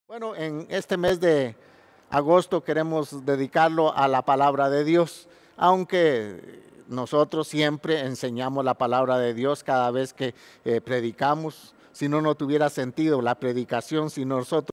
Bueno, en este mes de agosto queremos dedicarlo a la palabra de Dios, aunque nosotros siempre enseñamos la palabra de Dios cada vez que predicamos. Si no tuviera sentido la predicación, si nosotros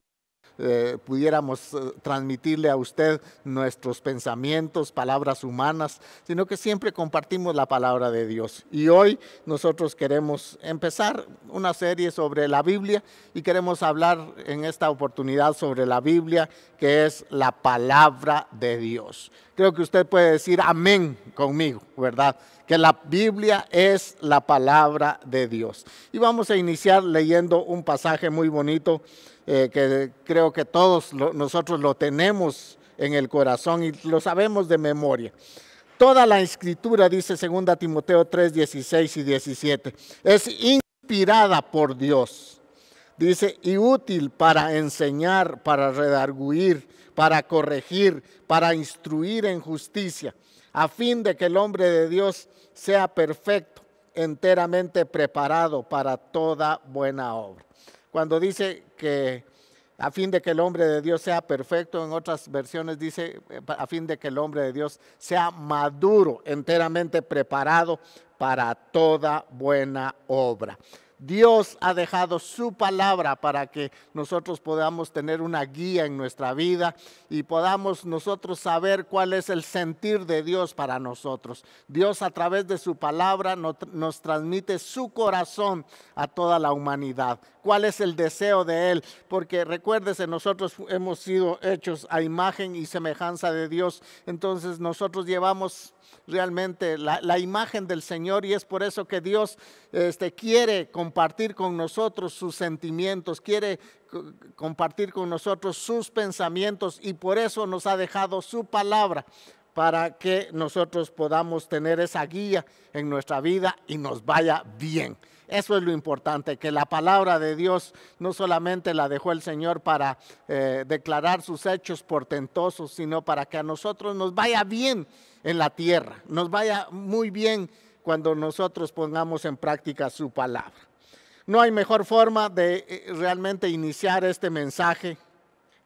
pudiéramos transmitirle a usted nuestros pensamientos, palabras humanas, sino que siempre compartimos la palabra de Dios. Y hoy nosotros queremos empezar una serie sobre la Biblia y queremos hablar en esta oportunidad sobre la Biblia, que es la palabra de Dios. Creo que usted puede decir amén conmigo, ¿verdad? Que la Biblia es la palabra de Dios. Y vamos a iniciar leyendo un pasaje muy bonito que creo que todos nosotros lo tenemos en el corazón y lo sabemos de memoria. Toda la escritura, dice 2 Timoteo 3, 16 y 17, es inspirada por Dios. Dice, y útil para enseñar, para redarguir, para corregir, para instruir en justicia, a fin de que el hombre de Dios sea perfecto, enteramente preparado para toda buena obra. Cuando dice que a fin de que el hombre de Dios sea perfecto, en otras versiones dice a fin de que el hombre de Dios sea maduro, enteramente preparado para toda buena obra. Dios ha dejado su palabra para que nosotros podamos tener una guía en nuestra vida y podamos nosotros saber cuál es el sentir de Dios para nosotros. Dios a través de su palabra nos transmite su corazón a toda la humanidad. ¿Cuál es el deseo de Él? Porque recuérdese, nosotros hemos sido hechos a imagen y semejanza de Dios. Entonces nosotros llevamos realmente la imagen del Señor y es por eso que Dios quiere compartir con nosotros sus sentimientos, quiere compartir con nosotros sus pensamientos y por eso nos ha dejado su palabra para que nosotros podamos tener esa guía en nuestra vida y nos vaya bien. Eso es lo importante, que la palabra de Dios no solamente la dejó el Señor para declarar sus hechos portentosos, sino para que a nosotros nos vaya bien en la tierra, nos vaya muy bien cuando nosotros pongamos en práctica su palabra. No hay mejor forma de realmente iniciar este mensaje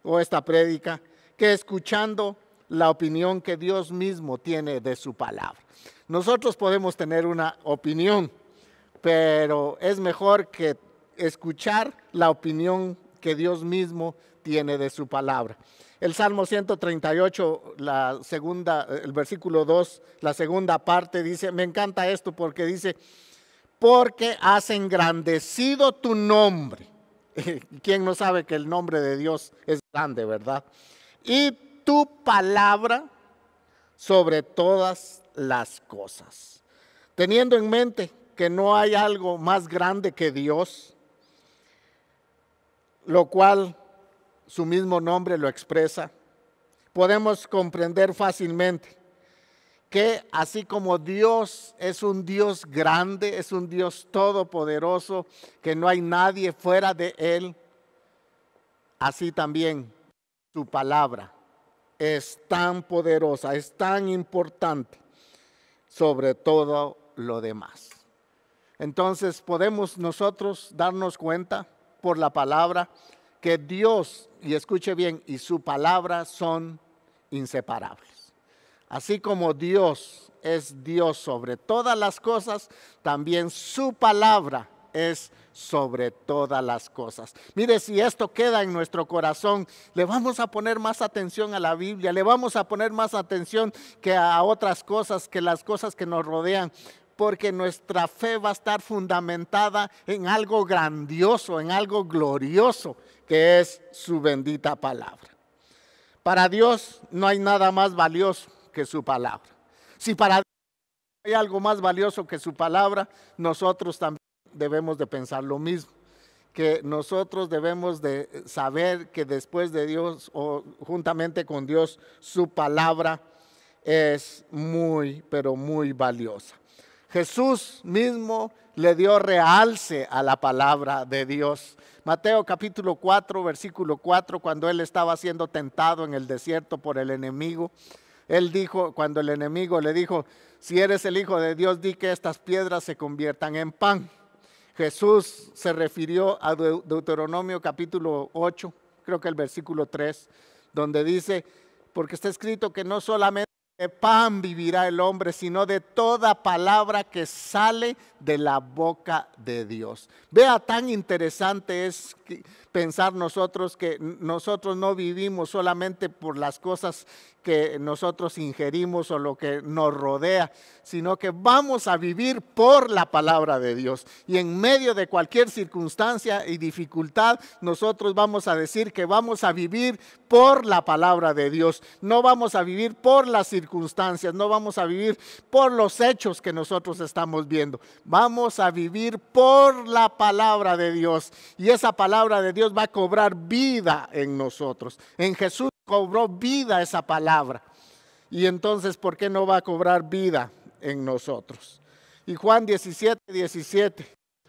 o esta prédica que escuchando la opinión que Dios mismo tiene de su palabra. Nosotros podemos tener una opinión, pero es mejor que escuchar la opinión que Dios mismo tiene de su palabra. El Salmo 138, el versículo 2, la segunda parte dice, me encanta esto porque dice, porque has engrandecido tu nombre. ¿Quién no sabe que el nombre de Dios es grande, verdad? Y tu palabra sobre todas las cosas. Teniendo en mente que no hay algo más grande que Dios, lo cual su mismo nombre lo expresa, podemos comprender fácilmente que así como Dios es un Dios grande, es un Dios todopoderoso, que no hay nadie fuera de Él, así también su palabra es tan poderosa, es tan importante sobre todo lo demás. Entonces podemos nosotros darnos cuenta por la palabra que Dios, y escuche bien, y su palabra son inseparables. Así como Dios es Dios sobre todas las cosas, también su palabra es sobre todas las cosas. Mire, si esto queda en nuestro corazón, le vamos a poner más atención a la Biblia, le vamos a poner más atención que a otras cosas, que las cosas que nos rodean, porque nuestra fe va a estar fundamentada en algo grandioso, en algo glorioso, que es su bendita palabra. Para Dios no hay nada más valioso que su palabra. Si para Dios hay algo más valioso que su palabra, nosotros también debemos de pensar lo mismo, que nosotros debemos de saber que después de Dios o juntamente con Dios, su palabra es muy, pero muy valiosa. Jesús mismo le dio realce a la palabra de Dios. Mateo capítulo 4, versículo 4, cuando él estaba siendo tentado en el desierto por el enemigo, él dijo, cuando el enemigo le dijo, si eres el Hijo de Dios, di que estas piedras se conviertan en pan. Jesús se refirió a Deuteronomio capítulo 8, creo que el versículo 3, donde dice, porque está escrito que no solamente de pan vivirá el hombre, sino de toda palabra que sale de la boca de Dios. Vea, tan interesante es pensar nosotros que nosotros no vivimos solamente por las cosas que nosotros ingerimos o lo que nos rodea, sino que vamos a vivir por la palabra de Dios. Y en medio de cualquier circunstancia y dificultad, nosotros vamos a decir que vamos a vivir por la palabra de Dios. No vamos a vivir por las circunstancias, no vamos a vivir por los hechos que nosotros estamos viendo. Vamos a vivir por la palabra de Dios. Y esa palabra de Dios va a cobrar vida en nosotros. En Jesús cobró vida esa palabra. Y entonces, ¿por qué no va a cobrar vida en nosotros? Y Juan 17:17,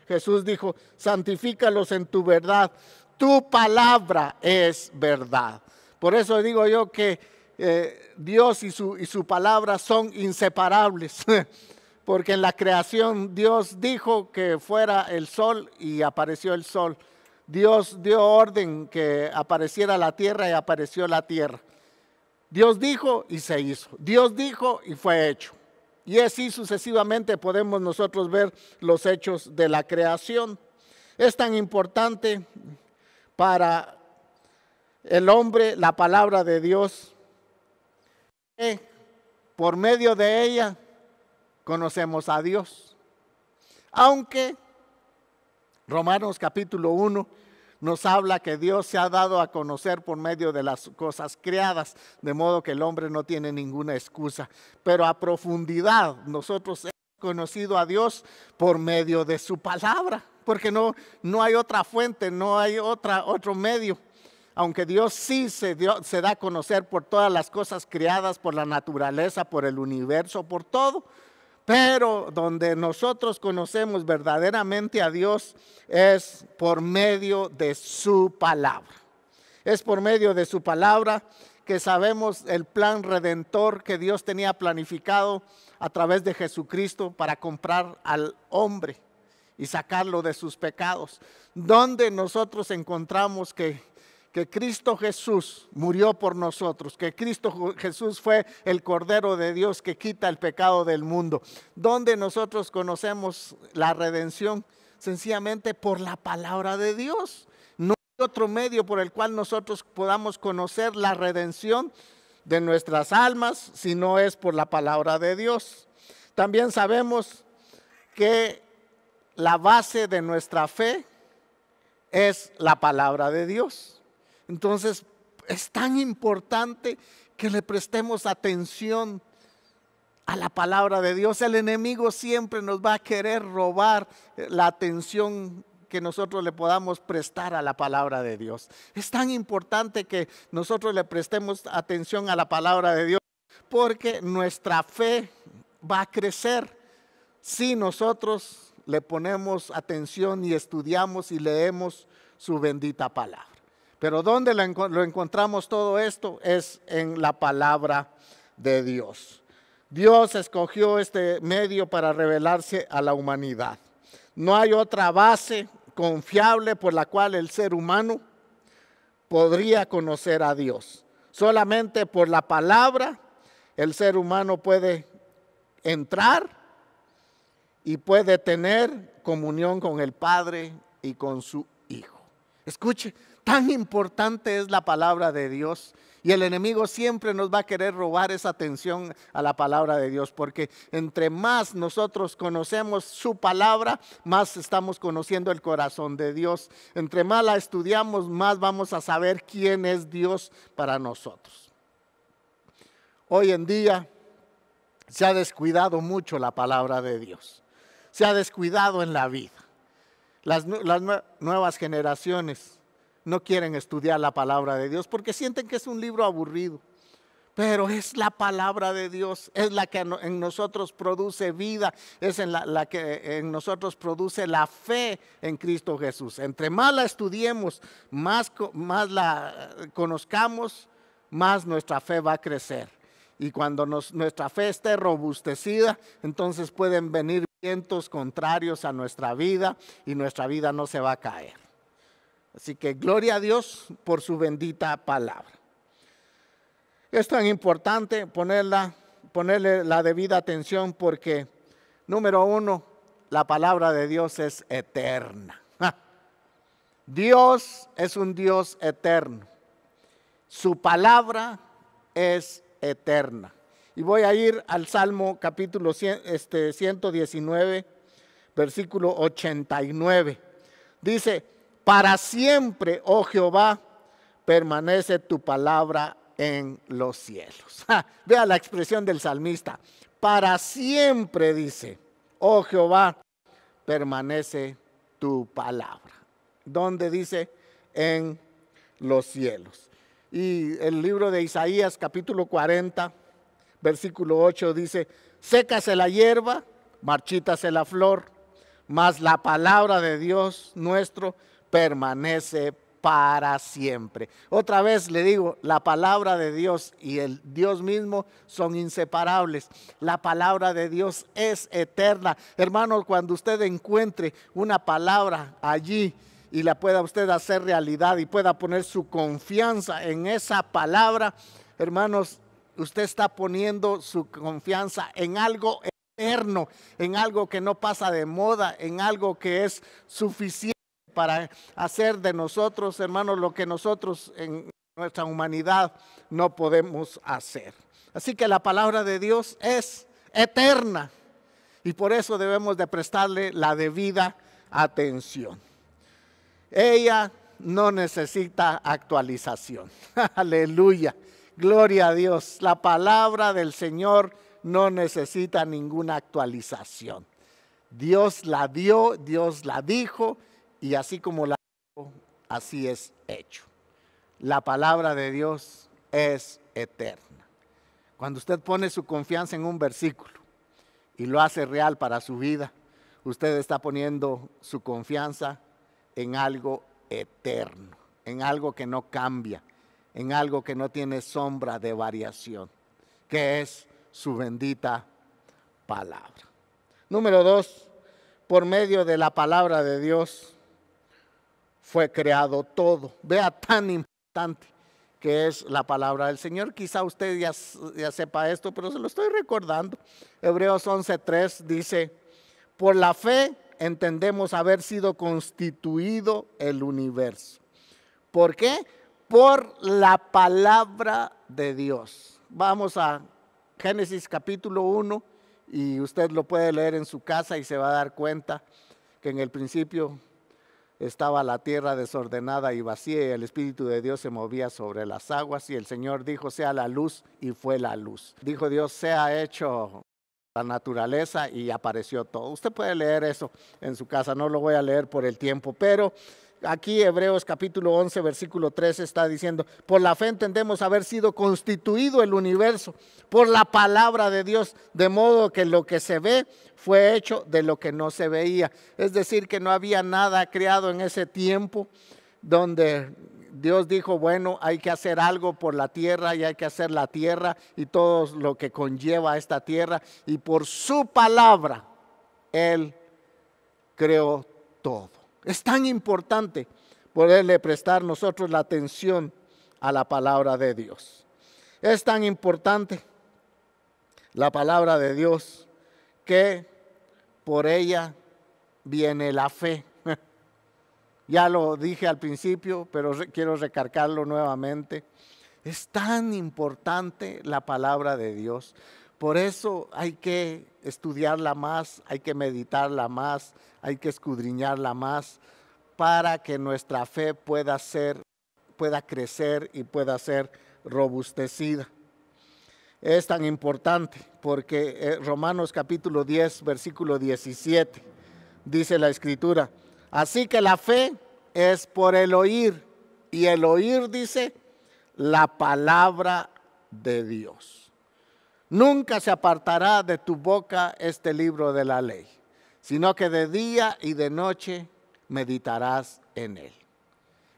Jesús dijo, santifícalos en tu verdad. Tu palabra es verdad. Por eso digo yo que Dios y su palabra son inseparables. Porque en la creación Dios dijo que fuera el sol y apareció el sol. Dios dio orden que apareciera la tierra y apareció la tierra. Dios dijo y se hizo. Dios dijo y fue hecho. Y así sucesivamente podemos nosotros ver los hechos de la creación. Es tan importante para el hombre la palabra de Dios que por medio de ella conocemos a Dios. Aunque Romanos capítulo 1 nos habla que Dios se ha dado a conocer por medio de las cosas creadas, de modo que el hombre no tiene ninguna excusa. Pero a profundidad nosotros hemos conocido a Dios por medio de su palabra, porque no hay otra fuente, no hay otro medio. Aunque Dios sí se da a conocer por todas las cosas creadas, por la naturaleza, por el universo, por todo. Pero donde nosotros conocemos verdaderamente a Dios es por medio de su palabra. Es por medio de su palabra que sabemos el plan redentor que Dios tenía planificado a través de Jesucristo para comprar al hombre y sacarlo de sus pecados. Donde nosotros encontramos que Cristo Jesús murió por nosotros, que Cristo Jesús fue el Cordero de Dios que quita el pecado del mundo. Donde nosotros conocemos la redención, sencillamente por la palabra de Dios. No hay otro medio por el cual nosotros podamos conocer la redención de nuestras almas, si no es por la palabra de Dios. También sabemos que la base de nuestra fe es la palabra de Dios. Entonces, es tan importante que le prestemos atención a la palabra de Dios. El enemigo siempre nos va a querer robar la atención que nosotros le podamos prestar a la palabra de Dios. Es tan importante que nosotros le prestemos atención a la palabra de Dios, porque nuestra fe va a crecer si nosotros le ponemos atención y estudiamos y leemos su bendita palabra. Pero ¿dónde lo encontramos todo esto? Es en la palabra de Dios. Dios escogió este medio para revelarse a la humanidad. No hay otra base confiable por la cual el ser humano podría conocer a Dios. Solamente por la palabra el ser humano puede entrar y puede tener comunión con el Padre y con su Hijo. Escuche. Tan importante es la palabra de Dios, y el enemigo siempre nos va a querer robar esa atención a la palabra de Dios, porque entre más nosotros conocemos su palabra, más estamos conociendo el corazón de Dios. Entre más la estudiamos, más vamos a saber quién es Dios para nosotros. Hoy en día se ha descuidado mucho la palabra de Dios, se ha descuidado en la vida. Las nuevas generaciones no quieren estudiar la palabra de Dios porque sienten que es un libro aburrido. Pero es la palabra de Dios, es la que en nosotros produce vida, es la que en nosotros produce la fe en Cristo Jesús. Entre más la estudiemos, más la conozcamos, más nuestra fe va a crecer. Y cuando nuestra fe esté robustecida, entonces pueden venir vientos contrarios a nuestra vida y nuestra vida no se va a caer. Así que gloria a Dios por su bendita palabra. Es tan importante ponerle la debida atención porque, número uno, la palabra de Dios es eterna. Dios es un Dios eterno. Su palabra es eterna. Y voy a ir al Salmo capítulo 119, versículo 89. Dice, para siempre, oh Jehová, permanece tu palabra en los cielos. Vea la expresión del salmista. Para siempre, dice, oh Jehová, permanece tu palabra. ¿Dónde dice? En los cielos. Y el libro de Isaías, capítulo 40, versículo 8, dice, sécase la hierba, marchítase la flor, mas la palabra de Dios nuestro permanece para siempre. Otra vez le digo, la palabra de Dios y el Dios mismo son inseparables. La palabra de Dios es eterna. Hermano, cuando usted encuentre una palabra allí y la pueda usted hacer realidad y pueda poner su confianza en esa palabra, hermanos, usted está poniendo su confianza en algo eterno, en algo que no pasa de moda, en algo que es suficiente para hacer de nosotros, hermanos, lo que nosotros en nuestra humanidad no podemos hacer. Así que la palabra de Dios es eterna y por eso debemos de prestarle la debida atención. Ella no necesita actualización. Aleluya, gloria a Dios. La palabra del Señor no necesita ninguna actualización. Dios la dio, Dios la dijo, y así como la dijo, así es hecho. La palabra de Dios es eterna. Cuando usted pone su confianza en un versículo y lo hace real para su vida, usted está poniendo su confianza en algo eterno, en algo que no cambia, en algo que no tiene sombra de variación, que es su bendita palabra. Número 2, por medio de la palabra de Dios fue creado todo. Vea tan importante que es la palabra del Señor. Quizá usted ya sepa esto, pero se lo estoy recordando. Hebreos 11:3 dice, por la fe entendemos haber sido constituido el universo. ¿Por qué? Por la palabra de Dios. Vamos a Génesis capítulo 1 y usted lo puede leer en su casa y se va a dar cuenta que en el principio estaba la tierra desordenada y vacía y el Espíritu de Dios se movía sobre las aguas y el Señor dijo, sea la luz, y fue la luz. Dijo Dios, sea hecho la naturaleza, y apareció todo. Usted puede leer eso en su casa, no lo voy a leer por el tiempo, pero aquí Hebreos capítulo 11, versículo 13 está diciendo, por la fe entendemos haber sido constituido el universo por la palabra de Dios, de modo que lo que se ve fue hecho de lo que no se veía. Es decir, que no había nada creado en ese tiempo donde Dios dijo, bueno, hay que hacer algo por la tierra y hay que hacer la tierra y todo lo que conlleva esta tierra. Y por su palabra, Él creó todo. Es tan importante poderle prestar nosotros la atención a la palabra de Dios. Es tan importante la palabra de Dios que por ella viene la fe. Ya lo dije al principio, pero quiero recalcarlo nuevamente. Es tan importante la palabra de Dios. Por eso hay que estudiarla más, hay que meditarla más, hay que escudriñarla más para que nuestra fe pueda crecer y pueda ser robustecida. Es tan importante porque Romanos capítulo 10, versículo 17, dice la Escritura, así que la fe es por el oír, y el oír, dice, la palabra de Dios. Nunca se apartará de tu boca este libro de la ley, sino que de día y de noche meditarás en él.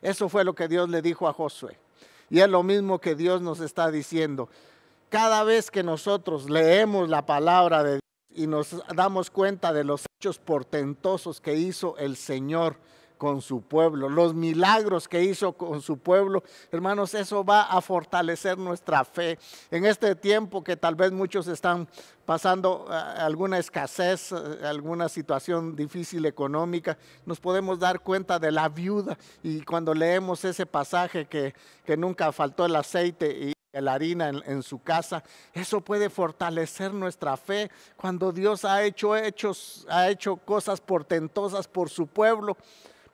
Eso fue lo que Dios le dijo a Josué. Y es lo mismo que Dios nos está diciendo. Cada vez que nosotros leemos la palabra de Dios y nos damos cuenta de los hechos portentosos que hizo el Señor con su pueblo, los milagros que hizo con su pueblo. Hermanos, eso va a fortalecer nuestra fe. En este tiempo que tal vez muchos están pasando alguna escasez, alguna situación difícil económica, nos podemos dar cuenta de la viuda, y cuando leemos ese pasaje que nunca faltó el aceite y la harina en su casa, eso puede fortalecer nuestra fe. Cuando Dios ha hecho cosas portentosas por su pueblo,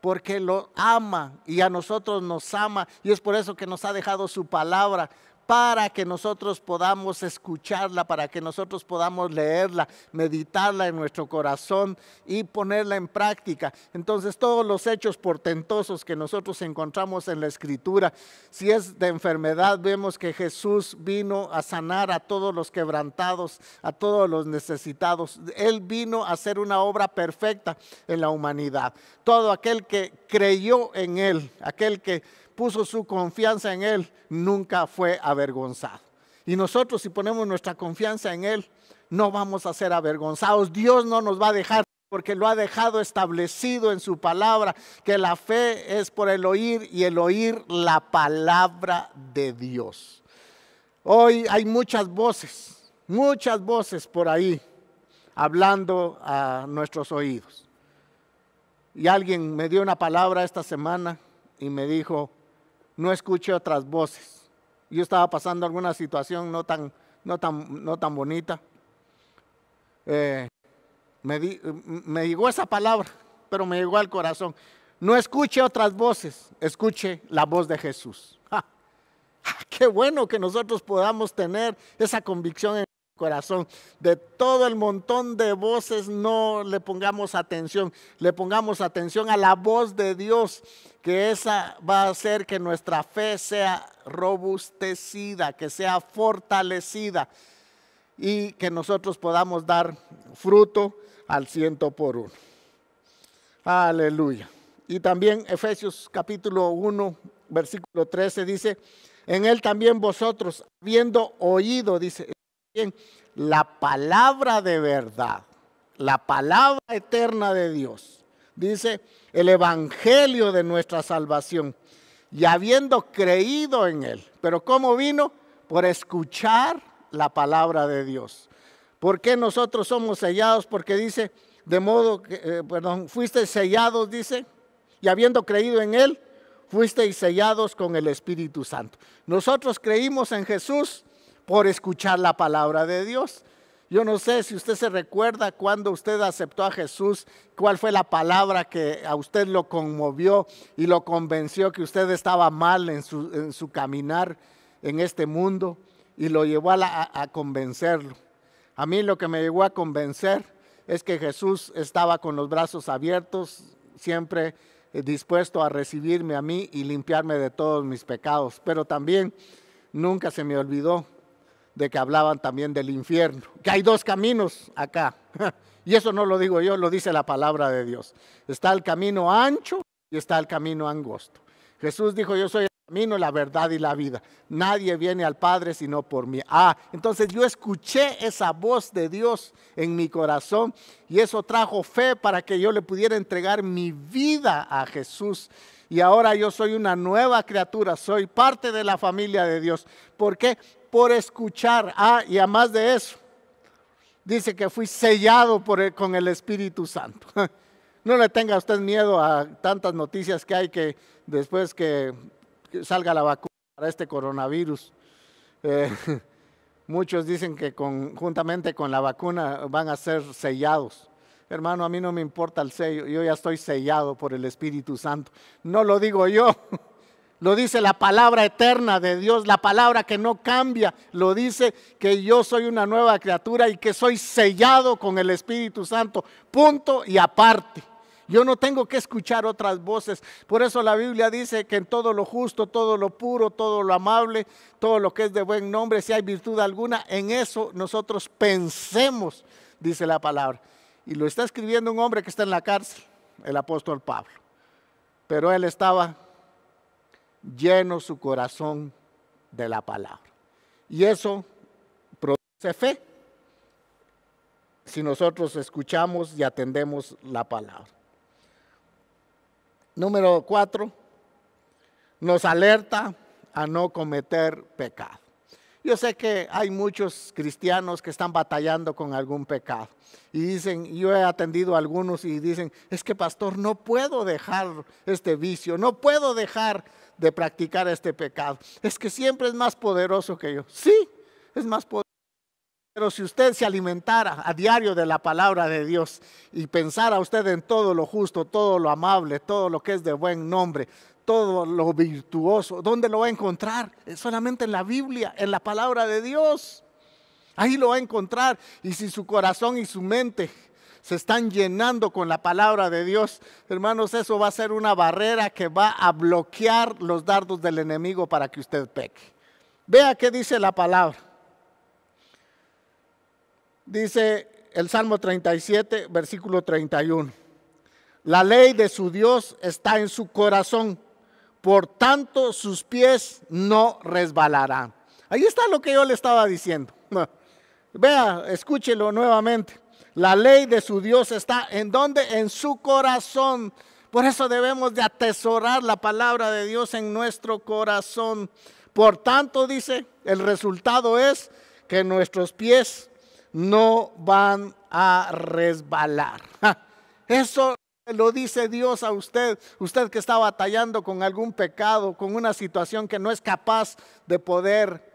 porque lo ama y a nosotros nos ama, y es por eso que nos ha dejado su palabra, para que nosotros podamos escucharla, para que nosotros podamos leerla, meditarla en nuestro corazón y ponerla en práctica. Entonces, todos los hechos portentosos que nosotros encontramos en la Escritura, si es de enfermedad, vemos que Jesús vino a sanar a todos los quebrantados, a todos los necesitados. Él vino a hacer una obra perfecta en la humanidad. Todo aquel que creyó en Él, aquel que puso su confianza en Él, nunca fue avergonzado. Y nosotros, si ponemos nuestra confianza en Él, no vamos a ser avergonzados. Dios no nos va a dejar, porque lo ha dejado establecido en su palabra, que la fe es por el oír, y el oír la palabra de Dios. Hoy hay muchas voces por ahí hablando a nuestros oídos. Y alguien me dio una palabra esta semana y me dijo: no escuche otras voces. Yo estaba pasando alguna situación no tan bonita. Me llegó esa palabra, pero me llegó al corazón. No escuche otras voces, escuche la voz de Jesús. Qué bueno que nosotros podamos tener esa convicción en el corazón. De todo el montón de voces, no le pongamos atención, le pongamos atención a la voz de Dios, que esa va a hacer que nuestra fe sea robustecida, que sea fortalecida, y que nosotros podamos dar fruto al 100%. Aleluya. Y también Efesios capítulo 1, versículo 13 dice: en Él también vosotros, habiendo oído, dice, la palabra de verdad, la palabra eterna de Dios, dice, el evangelio de nuestra salvación, y habiendo creído en Él. Pero ¿cómo vino? Por escuchar la palabra de Dios. ¿Por qué nosotros somos sellados? Porque dice, de modo que, fuisteis sellados, dice, y habiendo creído en Él, fuisteis sellados con el Espíritu Santo. Nosotros creímos en Jesús por escuchar la palabra de Dios. Yo no sé si usted se recuerda cuando usted aceptó a Jesús, cuál fue la palabra que a usted lo conmovió y lo convenció que usted estaba mal en su caminar en este mundo, y lo llevó a convencerlo. A mí lo que me llegó a convencer es que Jesús estaba con los brazos abiertos, siempre dispuesto a recibirme a mí y limpiarme de todos mis pecados. Pero también nunca se me olvidó de que hablaban también del infierno, que hay dos caminos acá. Y eso no lo digo yo, lo dice la palabra de Dios. Está el camino ancho y está el camino angosto. Jesús dijo: yo soy el camino, la verdad y la vida. Nadie viene al Padre sino por mí. Entonces yo escuché esa voz de Dios en mi corazón, y eso trajo fe para que yo le pudiera entregar mi vida a Jesús. Y ahora yo soy una nueva criatura, soy parte de la familia de Dios. ¿Por qué? Por escuchar. Y además de eso, dice que fui sellado con el Espíritu Santo. No le tenga usted miedo a tantas noticias que hay, que después que salga la vacuna para este coronavirus, muchos dicen que juntamente con la vacuna van a ser sellados. Hermano, a mí no me importa el sello, yo ya estoy sellado por el Espíritu Santo. No lo digo yo, lo dice la palabra eterna de Dios, la palabra que no cambia. Lo dice que yo soy una nueva criatura y que soy sellado con el Espíritu Santo, punto y aparte. Yo no tengo que escuchar otras voces. Por eso la Biblia dice que en todo lo justo, todo lo puro, todo lo amable, todo lo que es de buen nombre, si hay virtud alguna, en eso nosotros pensemos, dice la palabra. Y lo está escribiendo un hombre que está en la cárcel, el apóstol Pablo. Pero él estaba lleno su corazón de la palabra. Y eso produce fe, si nosotros escuchamos y atendemos la palabra. Número 4, nos alerta a no cometer pecado. Yo sé que hay muchos cristianos que están batallando con algún pecado. Y dicen, yo he atendido a algunos y dicen, es que pastor, no puedo dejar este vicio, no puedo dejar de practicar este pecado. Es que siempre es más poderoso que yo. Sí, es más poderoso. Pero si usted se alimentara a diario de la palabra de Dios y pensara usted en todo lo justo, todo lo amable, todo lo que es de buen nombre, todo lo virtuoso, ¿dónde lo va a encontrar? Es solamente en la Biblia, en la palabra de Dios. Ahí lo va a encontrar. Y si su corazón y su mente se están llenando con la palabra de Dios, hermanos, eso va a ser una barrera que va a bloquear los dardos del enemigo para que usted peque. Vea qué dice la palabra. Dice el Salmo 37, versículo 31. La ley de su Dios está en su corazón, por tanto sus pies no resbalarán. Ahí está lo que yo le estaba diciendo. Vea, escúchelo nuevamente. La ley de su Dios está ¿en dónde? En su corazón. Por eso debemos de atesorar la palabra de Dios en nuestro corazón. Por tanto, dice, el resultado es que nuestros pies no van a resbalar. Eso lo dice Dios a usted, usted que está batallando con algún pecado, con una situación que no es capaz de poder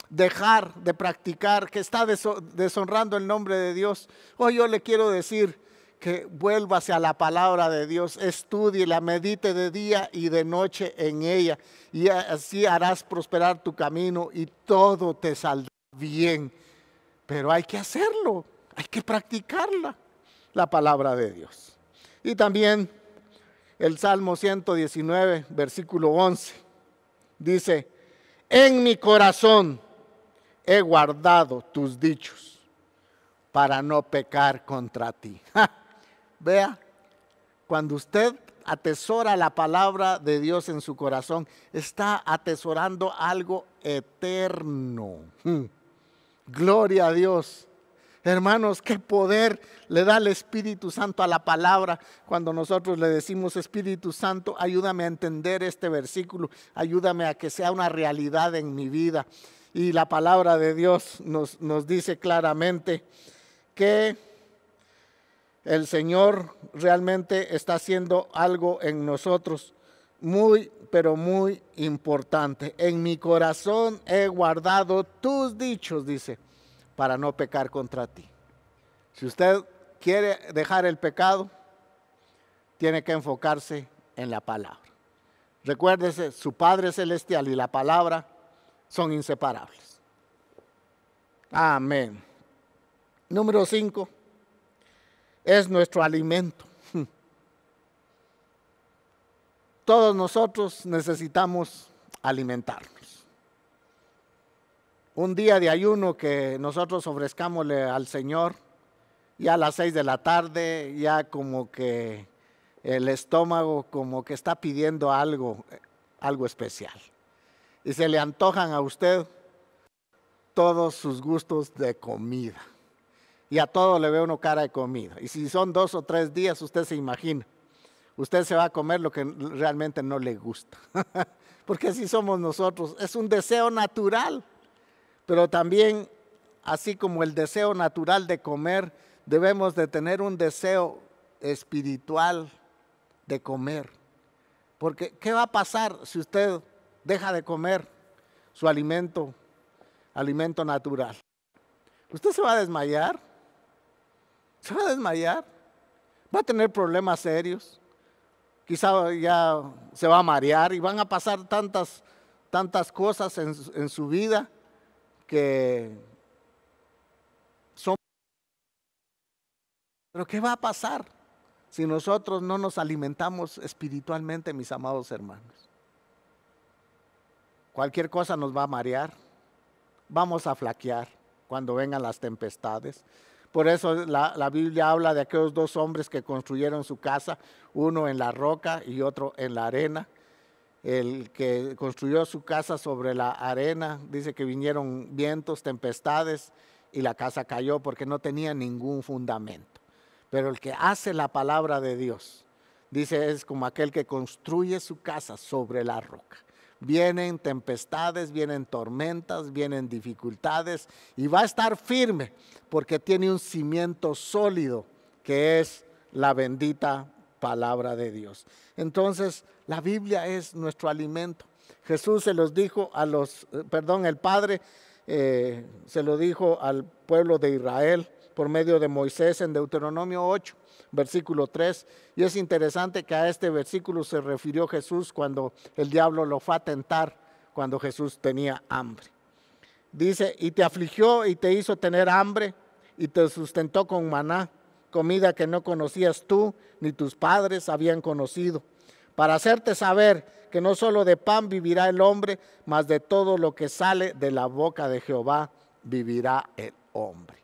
dejar de practicar, que está deshonrando el nombre de Dios. Hoy yo le quiero decir que vuélvase a la palabra de Dios, estudie, la medite de día y de noche en ella, y así harás prosperar tu camino y todo te saldrá bien. Pero hay que hacerlo, hay que practicarla, la palabra de Dios. Y también el Salmo 119, versículo 11, dice, en mi corazón he guardado tus dichos para no pecar contra ti. Vea, cuando usted atesora la palabra de Dios en su corazón, está atesorando algo eterno. Gloria a Dios. Hermanos, qué poder le da el Espíritu Santo a la palabra cuando nosotros le decimos, Espíritu Santo, ayúdame a entender este versículo, ayúdame a que sea una realidad en mi vida. Y la palabra de Dios nos dice claramente que el Señor realmente está haciendo algo en nosotros muy, pero muy importante. En mi corazón he guardado tus dichos, dice, para no pecar contra ti. Si usted quiere dejar el pecado, tiene que enfocarse en la palabra. Recuérdese, su Padre Celestial y la palabra son inseparables. Amén. Número 5, es nuestro alimento. Todos nosotros necesitamos alimentarnos. Un día de ayuno que nosotros ofrezcámosle al Señor, ya a las 6 de la tarde, ya como que el estómago como que está pidiendo algo especial. Y se le antojan a usted todos sus gustos de comida. Y a todo le ve uno cara de comida. Y si son 2 o 3 días, usted se imagina. Usted se va a comer lo que realmente no le gusta. Porque así somos nosotros. Es un deseo natural. Pero también, así como el deseo natural de comer, debemos de tener un deseo espiritual de comer. Porque, ¿qué va a pasar si usted deja de comer su alimento natural? Usted se va a desmayar. Se va a desmayar. Va a tener problemas serios. Quizá ya se va a marear y van a pasar tantas cosas en su vida que son. Pero ¿qué va a pasar si nosotros no nos alimentamos espiritualmente, mis amados hermanos? Cualquier cosa nos va a marear, vamos a flaquear cuando vengan las tempestades. Por eso la Biblia habla de aquellos 2 hombres que construyeron su casa, uno en la roca y otro en la arena. El que construyó su casa sobre la arena, dice que vinieron vientos, tempestades y la casa cayó porque no tenía ningún fundamento. Pero el que hace la palabra de Dios Dice, es como aquel que construye su casa sobre la roca. Vienen tempestades, vienen tormentas, vienen dificultades y va a estar firme porque tiene un cimiento sólido que es la bendita palabra de Dios. Entonces, la Biblia es nuestro alimento. Jesús se los dijo el Padre se lo dijo al pueblo de Israel por medio de Moisés en Deuteronomio 8. Versículo 3, y es interesante que a este versículo se refirió Jesús cuando el diablo lo fue a tentar, cuando Jesús tenía hambre. Dice, y te afligió y te hizo tener hambre y te sustentó con maná, comida que no conocías tú ni tus padres habían conocido, para hacerte saber que no solo de pan vivirá el hombre, mas de todo lo que sale de la boca de Jehová vivirá el hombre.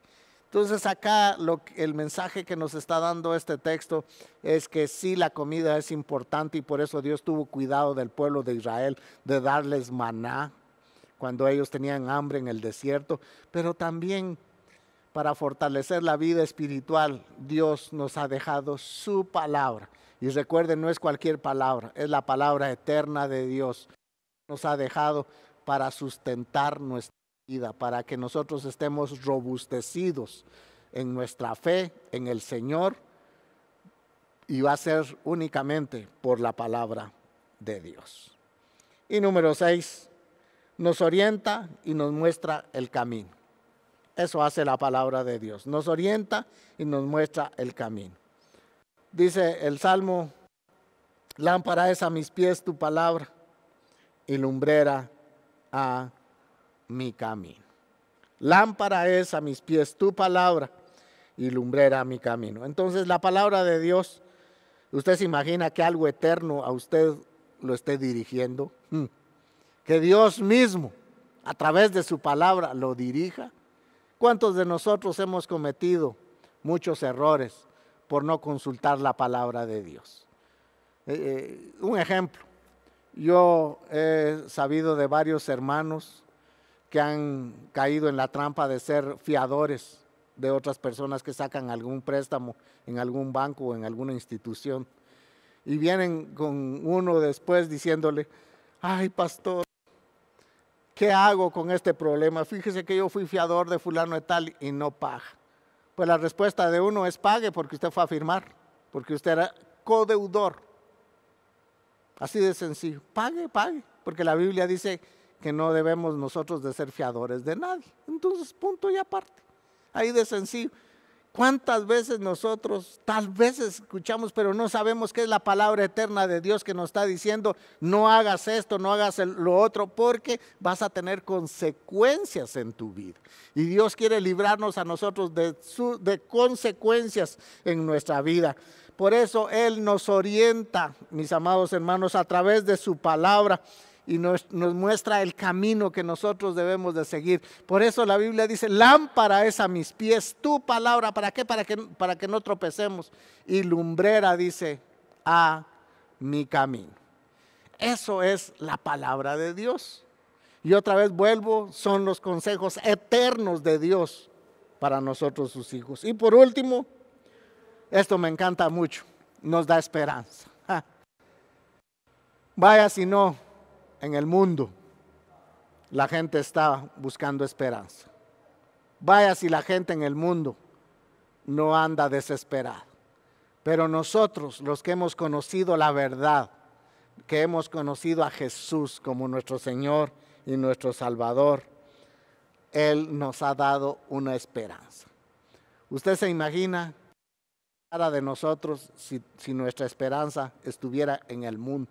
Entonces acá el mensaje que nos está dando este texto es que sí, la comida es importante y por eso Dios tuvo cuidado del pueblo de Israel de darles maná cuando ellos tenían hambre en el desierto, pero también para fortalecer la vida espiritual Dios nos ha dejado su palabra. Y recuerden, no es cualquier palabra, es la palabra eterna de Dios. Nos ha dejado para sustentar nuestra vida, para que nosotros estemos robustecidos en nuestra fe en el Señor, y va a ser únicamente por la palabra de Dios. Y número 6, nos orienta y nos muestra el camino. Eso hace la palabra de Dios, nos orienta y nos muestra el camino. Dice el Salmo, lámpara es a mis pies tu palabra y lumbrera a mi camino. Lámpara es a mis pies tu palabra y lumbrera a mi camino. Entonces la palabra de Dios, usted se imagina que algo eterno a usted lo esté dirigiendo, que Dios mismo a través de su palabra lo dirija. ¿Cuántos de nosotros hemos cometido muchos errores por no consultar la palabra de Dios? Un ejemplo, yo he sabido de varios hermanos que han caído en la trampa de ser fiadores de otras personas que sacan algún préstamo en algún banco o en alguna institución. Y vienen con uno después diciéndole, ay pastor, ¿qué hago con este problema? Fíjese que yo fui fiador de fulano de tal y no paga. Pues la respuesta de uno es pague porque usted fue a firmar, porque usted era codeudor. Así de sencillo, pague, porque la Biblia dice que no debemos nosotros de ser fiadores de nadie. Entonces, punto y aparte, ahí de sencillo. ¿Cuántas veces nosotros tal vez escuchamos, pero no sabemos qué es la palabra eterna de Dios que nos está diciendo, no hagas esto, no hagas lo otro, porque vas a tener consecuencias en tu vida? Y Dios quiere librarnos a nosotros de consecuencias en nuestra vida. Por eso Él nos orienta, mis amados hermanos, a través de su palabra, y nos muestra el camino que nosotros debemos de seguir. Por eso la Biblia dice, lámpara es a mis pies tu palabra. ¿Para qué? Para que no tropecemos. Y lumbrera, dice, a mi camino. Eso es la palabra de Dios. Y otra vez vuelvo, son los consejos eternos de Dios para nosotros sus hijos. Y por último, esto me encanta mucho, nos da esperanza. Vaya si no, en el mundo la gente está buscando esperanza. Vaya si la gente en el mundo no anda desesperada. Pero nosotros, los que hemos conocido la verdad, que hemos conocido a Jesús como nuestro Señor y nuestro Salvador, Él nos ha dado una esperanza. ¿Usted se imagina cara de nosotros si nuestra esperanza estuviera en el mundo?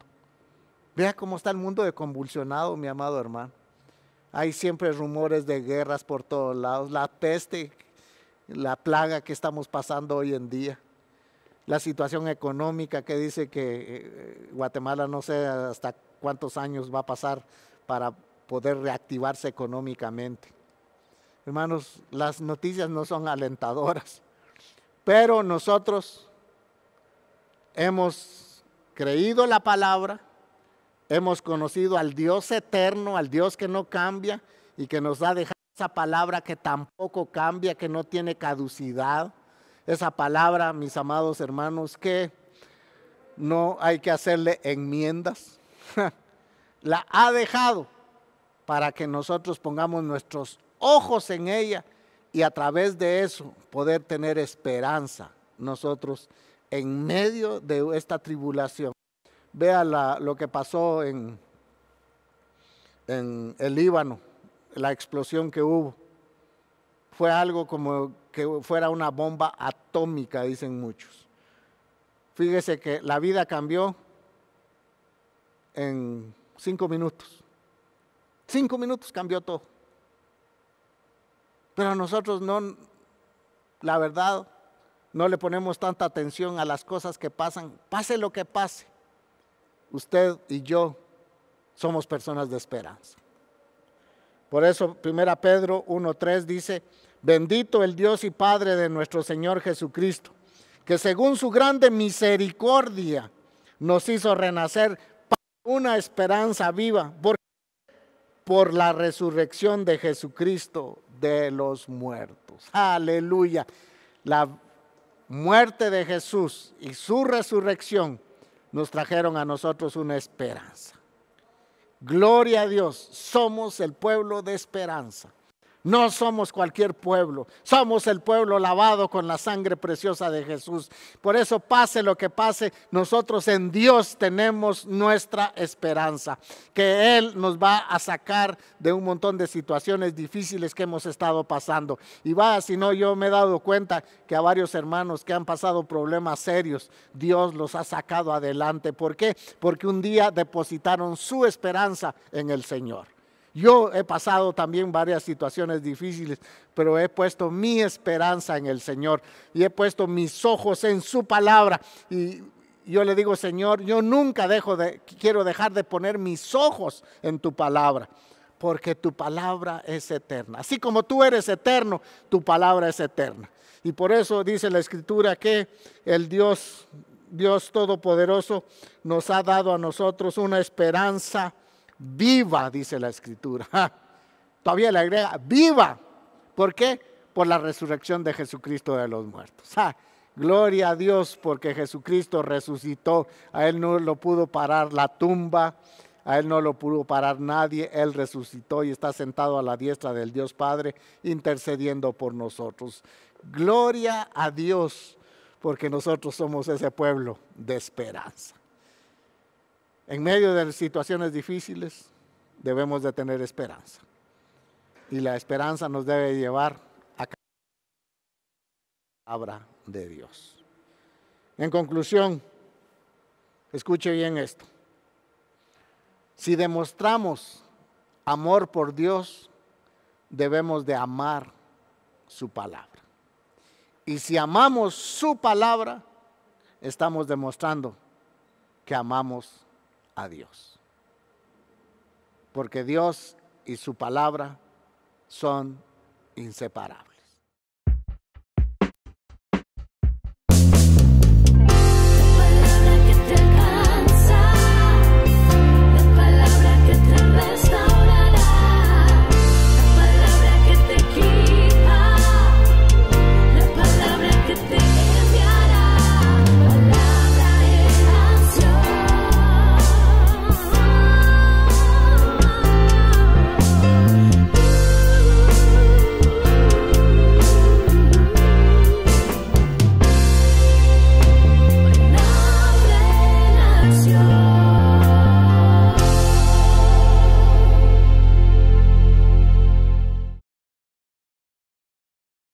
Vea cómo está el mundo de convulsionado, mi amado hermano. Hay siempre rumores de guerras por todos lados, la peste, la plaga que estamos pasando hoy en día, la situación económica que dice que Guatemala no sé hasta cuántos años va a pasar para poder reactivarse económicamente. Hermanos, las noticias no son alentadoras, pero nosotros hemos creído la palabra, hemos conocido al Dios eterno, al Dios que no cambia y que nos ha dejado esa palabra que tampoco cambia, que no tiene caducidad. Esa palabra, mis amados hermanos, que no hay que hacerle enmiendas. La ha dejado para que nosotros pongamos nuestros ojos en ella y a través de eso poder tener esperanza nosotros en medio de esta tribulación. Vea lo que pasó en el Líbano, la explosión que hubo. Fue algo como que fuera una bomba atómica, dicen muchos. Fíjese que la vida cambió en 5 minutos. 5 minutos cambió todo. Pero nosotros no, la verdad, no le ponemos tanta atención a las cosas que pasan. Pase lo que pase, usted y yo somos personas de esperanza. Por eso 1 Pedro 1:3 dice: bendito el Dios y Padre de nuestro Señor Jesucristo, que según su grande misericordia nos hizo renacer para una esperanza viva por la resurrección de Jesucristo de los muertos. Aleluya. La muerte de Jesús y su resurrección nos trajeron a nosotros una esperanza. Gloria a Dios, somos el pueblo de esperanza. No somos cualquier pueblo, somos el pueblo lavado con la sangre preciosa de Jesús. Por eso, pase lo que pase, nosotros en Dios tenemos nuestra esperanza, que Él nos va a sacar de un montón de situaciones difíciles que hemos estado pasando. Y si no, yo me he dado cuenta que a varios hermanos que han pasado problemas serios, Dios los ha sacado adelante. ¿Por qué? Porque un día depositaron su esperanza en el Señor. Yo he pasado también varias situaciones difíciles, pero he puesto mi esperanza en el Señor y he puesto mis ojos en su palabra. Y yo le digo: Señor, yo nunca quiero dejar de poner mis ojos en tu palabra, porque tu palabra es eterna. Así como tú eres eterno, tu palabra es eterna. Y por eso dice la Escritura que el Dios Todopoderoso nos ha dado a nosotros una esperanza viva, dice la Escritura. Todavía le agrega viva. ¿Por qué? Por la resurrección de Jesucristo de los muertos. Gloria a Dios, porque Jesucristo resucitó. A Él no lo pudo parar la tumba, a Él no lo pudo parar nadie. Él resucitó y está sentado a la diestra del Dios Padre, intercediendo por nosotros. Gloria a Dios, porque nosotros somos ese pueblo de esperanza. En medio de situaciones difíciles debemos de tener esperanza. Y la esperanza nos debe llevar a la palabra de Dios. En conclusión, escuche bien esto. Si demostramos amor por Dios, debemos de amar su palabra. Y si amamos su palabra, estamos demostrando que amamos a Dios. Porque Dios y su palabra son inseparables.